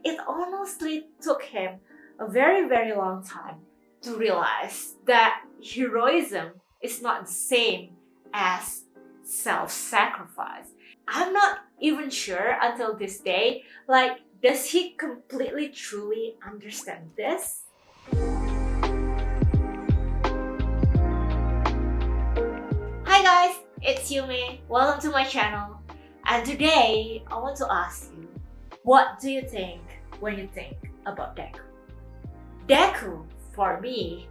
it honestly took him a very, very long time to realize that heroism is not the same as self sacrifice. I'm not even sure until this day, like, does he completely truly understand this? Hi guys, it's Yume. Welcome to my channel. And today I want to ask you, what do you think when you think about Deku? Deku, for me,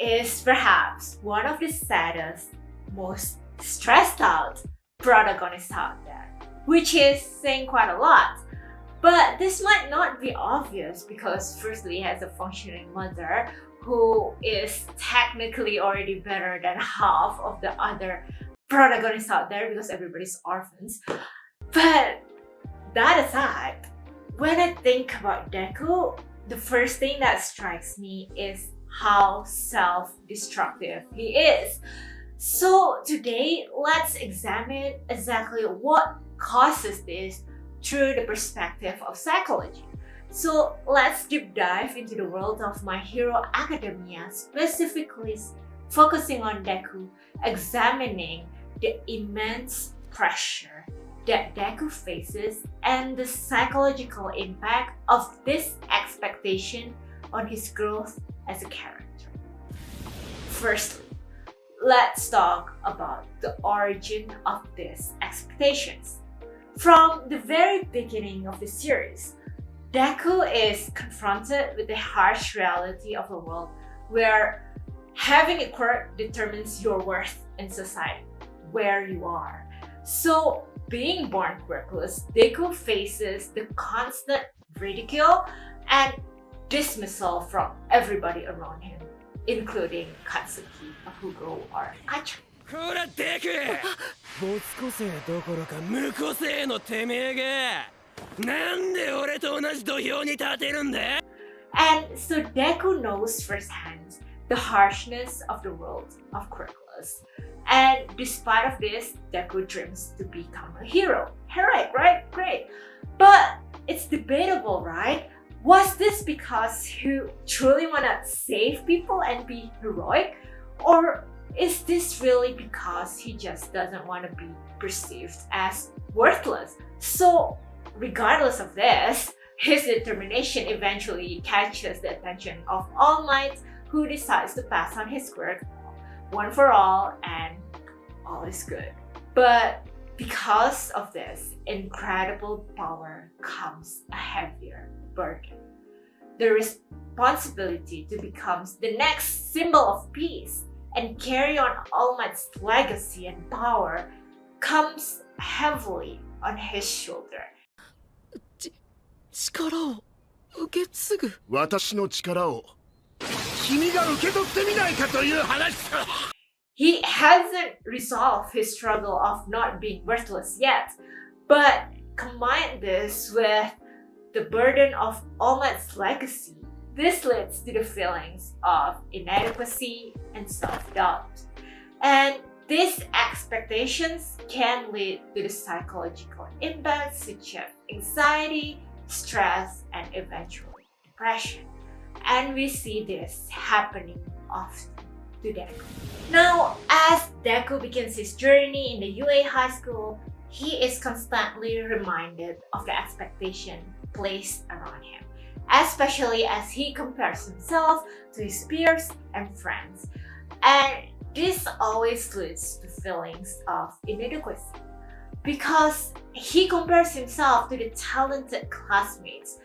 is perhaps one of the saddest, most stressed out protagonists out there, which is saying quite a lot. But this might not be obvious because firstly he has a functioning mother who is technically already better than half of the other protagonists out there because everybody's orphans. But that aside, when I think about Deku, the first thing that strikes me is how self-destructive he is. So today, let's examine exactly what causes this through the perspective of psychology. So let's deep dive into the world of My Hero Academia, specifically focusing on Deku, examining the immense pressure that Deku faces and the psychological impact of this expectation on his growth as a character. Firstly, let's talk about the origin of these expectations. From the very beginning of the series, Deku is confronted with the harsh reality of a world where having a quirk determines your worth in society, where you are. So, being born quirkless, Deku faces the constant ridicule and dismissal from everybody around him, including Katsuki, Bakugo, or Kacha. ほらデク没個性どころか無個性のてめえがなんで俺と同じ土俵に立てるんだ And so Deku knows firsthand the harshness of the world of Quirkless. And despite of this, Deku dreams to become a hero. Heroic, right? Great. But it's debatable, right? Was this because he truly wanna save people and be heroic? Or is this really because he just doesn't want to be perceived as worthless? So, regardless of this, his determination eventually catches the attention of All Might, who decides to pass on his quirk one for all and all is good. But because of this incredible power comes a heavier burden. The responsibility to become the next symbol of peace and carry on All Might's legacy and power comes heavily on his shoulder. 力を受け継ぐ私の力を君が受け取ってみないかという話さ He hasn't resolved his struggle of not being worthless yet, but combine this with the burden of All Might's legacy. This leads to the feelings of inadequacy and self-doubt. And these expectations can lead to the psychological impacts such as anxiety, stress, and eventually depression. And we see this happening often to Deku. Now, as Deku begins his journey in the UA high school, he is constantly reminded of the expectation placed around him, especially as he compares himself to his peers and friends. And this always leads to feelings of inadequacy because he compares himself to the talented classmates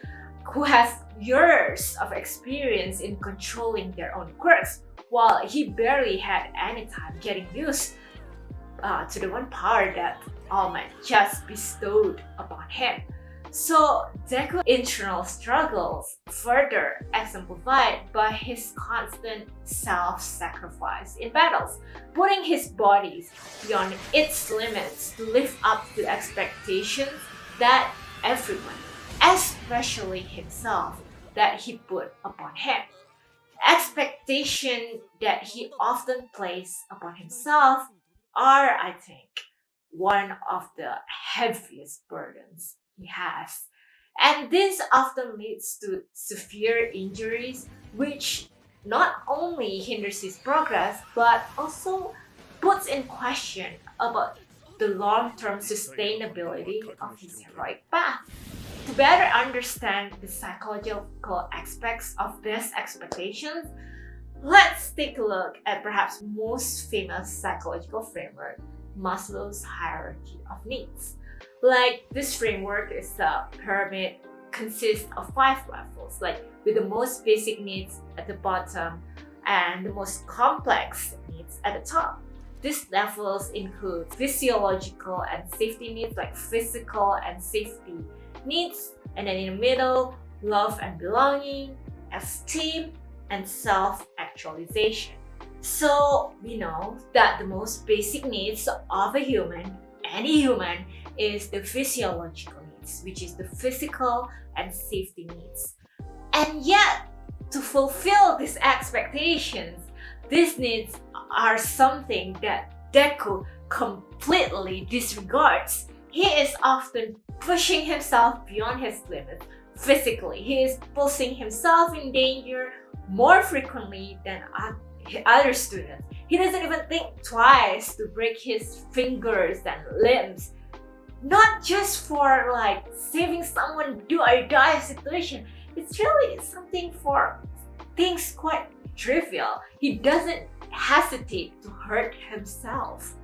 who has years of experience in controlling their own quirks, while he barely had any time getting used to the one power that All Might just bestowed upon him. So Deku's internal struggles further exemplified by his constant self-sacrifice in battles, putting his body beyond its limits to live up to expectations that everyone, especially himself, that he put upon him. Expectation that he often placed upon himself are, I think, one of the heaviest burdens he has. And this often leads to severe injuries, which not only hinders his progress, but also puts in question about the long-term sustainability of his heroic path. To better understand the psychological aspects of these expectations, let's take a look at perhaps most famous psychological framework, Maslow's hierarchy of needs. Like this framework is a pyramid consists of 5 levels, like with the most basic needs at the bottom and the most complex needs at the top. These levels include physiological and safety needs, like physical and safety needs, and then in the middle, love and belonging, esteem, and self-actualization. So we know that the most basic needs of a human, any human, is the physiological needs, which is the physical and safety needs. And yet, to fulfill these expectations, these needs are something that Deku completely disregards. He is often pushing himself beyond his limits physically. He is putting himself in danger more frequently than other students. He doesn't even think twice to break his fingers and limbs. Not just for like saving someone do or die situation. It's really something for things quite trivial. He doesn't hesitate to hurt himself.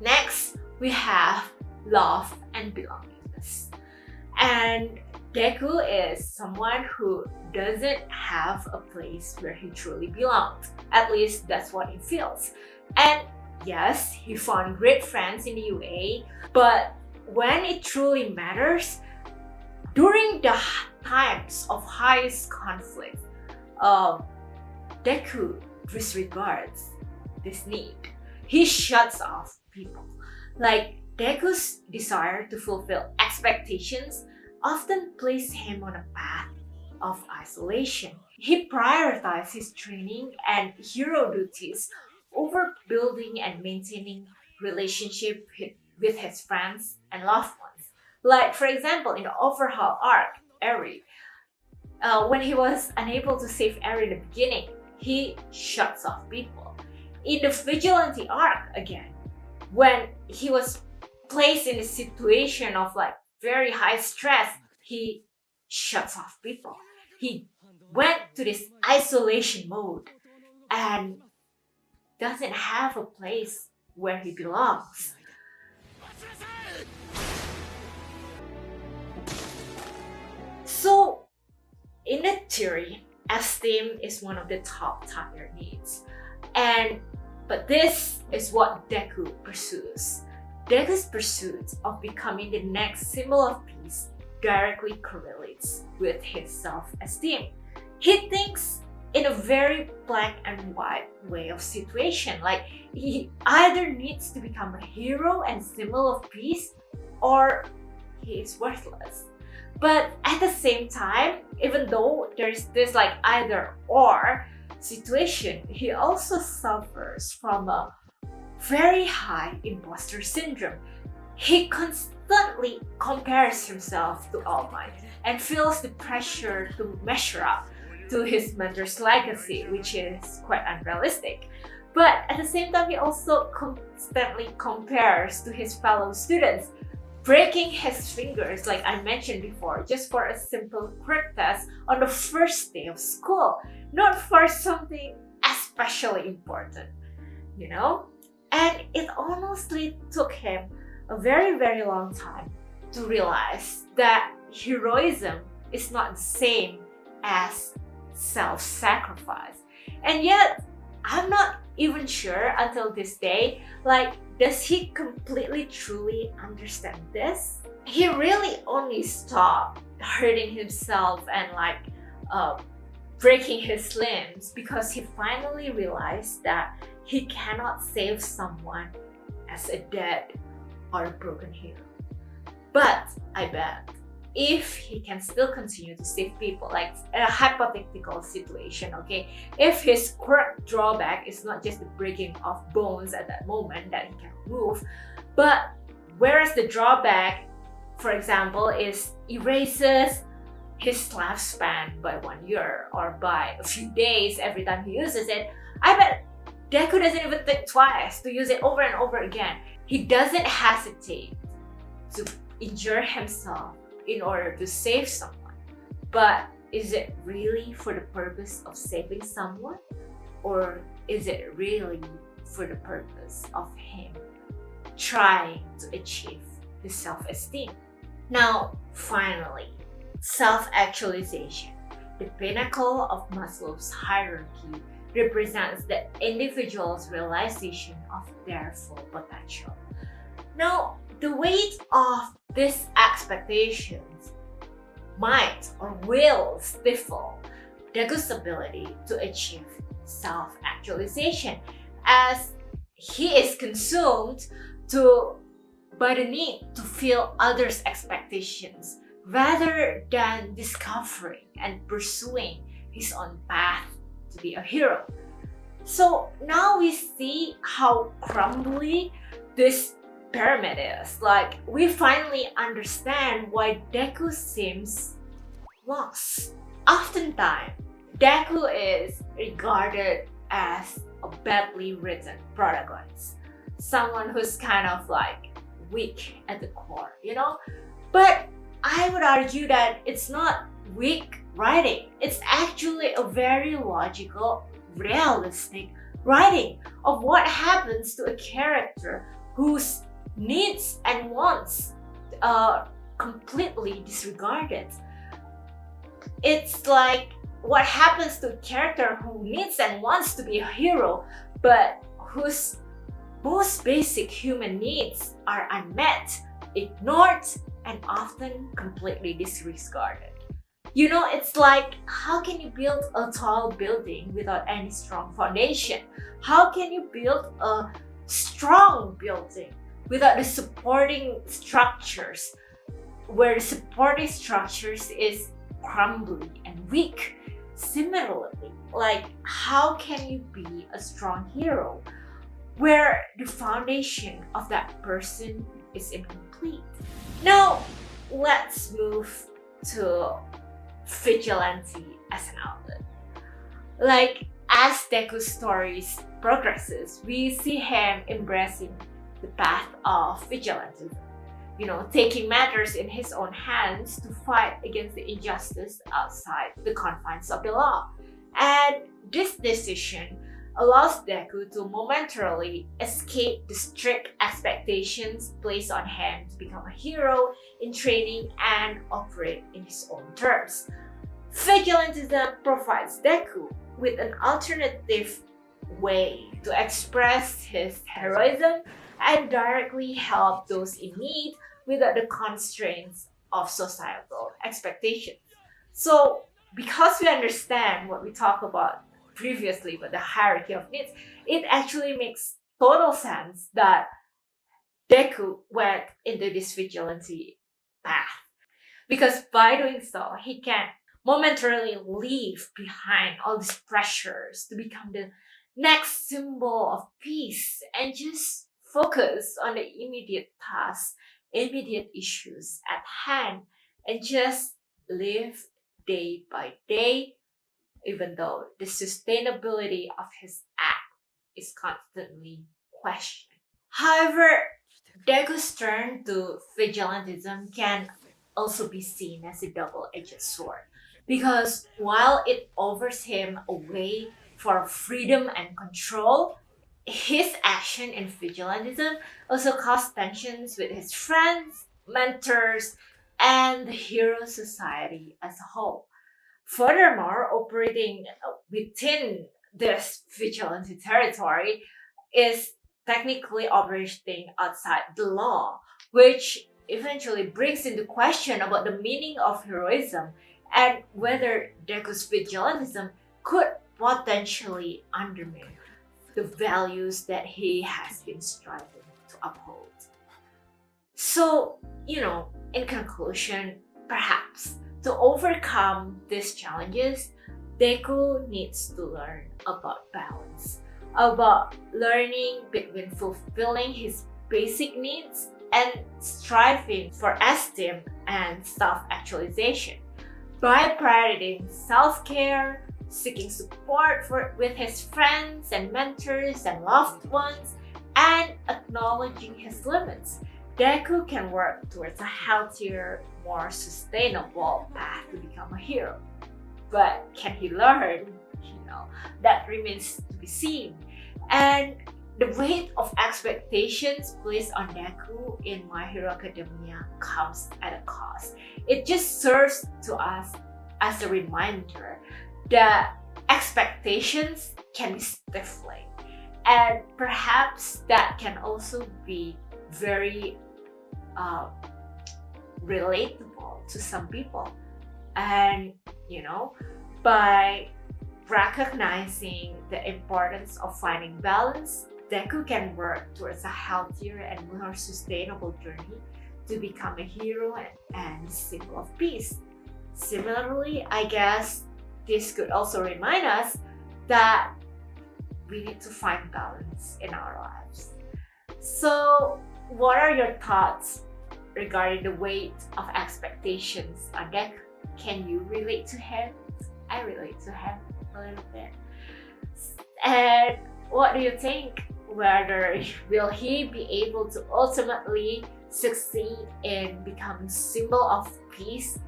Next, we have love and belongingness. And Deku is someone who doesn't have a place where he truly belongs. At least that's what he feels. And yes, he found great friends in the UA, but when it truly matters, during the times of highest conflict, Deku disregards this need. He shuts off people. Like Deku's desire to fulfill expectations often place him on a path of isolation. He prioritizes his training and hero duties over building and maintaining relationship with his friends and loved ones. Like for example, in the Overhaul arc, Eri, when he was unable to save Eri in the beginning, he shuts off people. In the Vigilante arc again, when he was placed in a situation of like very high stress, he shuts off people. He went to this isolation mode and doesn't have a place where he belongs. So, in the theory, esteem is one of the top tier needs. But this is what Deku pursues. Deku's pursuit of becoming the next symbol of peace directly correlates with his self-esteem. He thinks in a very black and white way of situation, like he either needs to become a hero and symbol of peace, or he is worthless. But at the same time, even though there's this like either or situation, he also suffers from a very high imposter syndrome. He constantly compares himself to All Might and feels the pressure to measure up to his mentor's legacy, which is quite unrealistic. But at the same time, he also constantly compares to his fellow students, breaking his fingers, like I mentioned before, just for a simple quirk test on the first day of school, not for something especially important, you know? And it honestly took him a very, very long time to realize that heroism is not the same as self-sacrifice. And yet, I'm not even sure until this day, like, does he completely truly understand this? He really only stopped hurting himself and breaking his limbs because he finally realized that he cannot save someone as a dead or a broken hero. But I bet if he can still continue to save people, like in a hypothetical situation, okay, if his quirk drawback is not just the breaking of bones at that moment that he can move, but whereas the drawback for example, is erases his lifespan by 1 year or by a few days every time he uses it, I bet Deku doesn't even think twice to use it over and over again. He doesn't hesitate to injure himself in order to save someone. But is it really for the purpose of saving someone? Or is it really for the purpose of him trying to achieve his self-esteem? Now, finally, self-actualization, the pinnacle of Maslow's hierarchy, represents the individual's realization of their full potential. Now, the weight of these expectations might or will stifle Deku's ability to achieve self-actualization, as he is consumed by the need to fulfill others' expectations rather than discovering and pursuing his own path to be a hero. So now we see how crumbly this pyramid is. Like, we finally understand why Deku seems lost. Oftentimes, Deku is regarded as a badly written protagonist, someone who's kind of like weak at the core, But I would argue that it's not weak writing. It's actually a very logical, realistic writing of what happens to a character whose needs and wants are completely disregarded. It's like what happens to a character who needs and wants to be a hero, but whose most basic human needs are unmet, ignored, and often completely disregarded. It's like, how can you build a tall building without any strong foundation? How can you build a strong building without the supporting structures, where the supporting structures is crumbly and weak? Similarly, like, how can you be a strong hero where the foundation of that person is incomplete? Now, let's move to vigilante as an outlet. Like, as Deku's stories progresses, we see him embracing the path of vigilantism, taking matters in his own hands to fight against the injustice outside the confines of the law. And this decision allows Deku to momentarily escape the strict expectations placed on him to become a hero in training and operate in his own terms. Vigilantism provides Deku with an alternative way to express his heroism and directly help those in need without the constraints of societal expectations. So, because we understand what we talked about previously with the hierarchy of needs, it actually makes total sense that Deku went into this vigilante path. Because by doing so, he can momentarily leave behind all these pressures to become the next symbol of peace and just focus on the immediate tasks, immediate issues at hand, and just live day by day, even though the sustainability of his act is constantly questioned. However, Deku's turn to vigilantism can also be seen as a double-edged sword, because while it offers him a way for freedom and control, his action in vigilantism also caused tensions with his friends, mentors, and the hero society as a whole. Furthermore, operating within this vigilante territory is technically operating outside the law, which eventually brings into question about the meaning of heroism and whether Deku's vigilantism could potentially undermine the values that he has been striving to uphold. So, in conclusion, perhaps to overcome these challenges, Deku needs to learn about balance, about learning between fulfilling his basic needs and striving for esteem and self-actualization. By prioritizing self-care, seeking support with his friends and mentors and loved ones, and acknowledging his limits, Deku can work towards a healthier, more sustainable path to become a hero. But can he learn? That remains to be seen. And the weight of expectations placed on Deku in My Hero Academia comes at a cost. It just serves to us as a reminder that expectations can be stifling, and perhaps that can also be very relatable to some people. And by recognizing the importance of finding balance, Deku can work towards a healthier and more sustainable journey to become a hero and symbol of peace. Similarly, I guess this could also remind us that we need to find balance in our lives. So, what are your thoughts regarding the weight of expectations on Deku? Can you relate to him? I relate to him a little bit. And what do you think? Whether will he be able to ultimately succeed in becoming symbol of peace,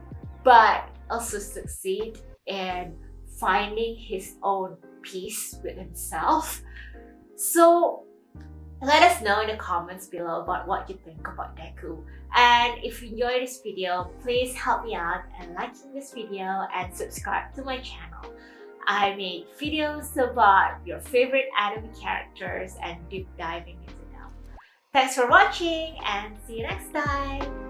but also succeed in finding his own peace with himself? So let us know in the comments below about what you think about Deku. And if you enjoyed this video, please help me out and liking this video and subscribe to my channel. I make videos about your favorite anime characters and deep diving into them. Thanks for watching and see you next time!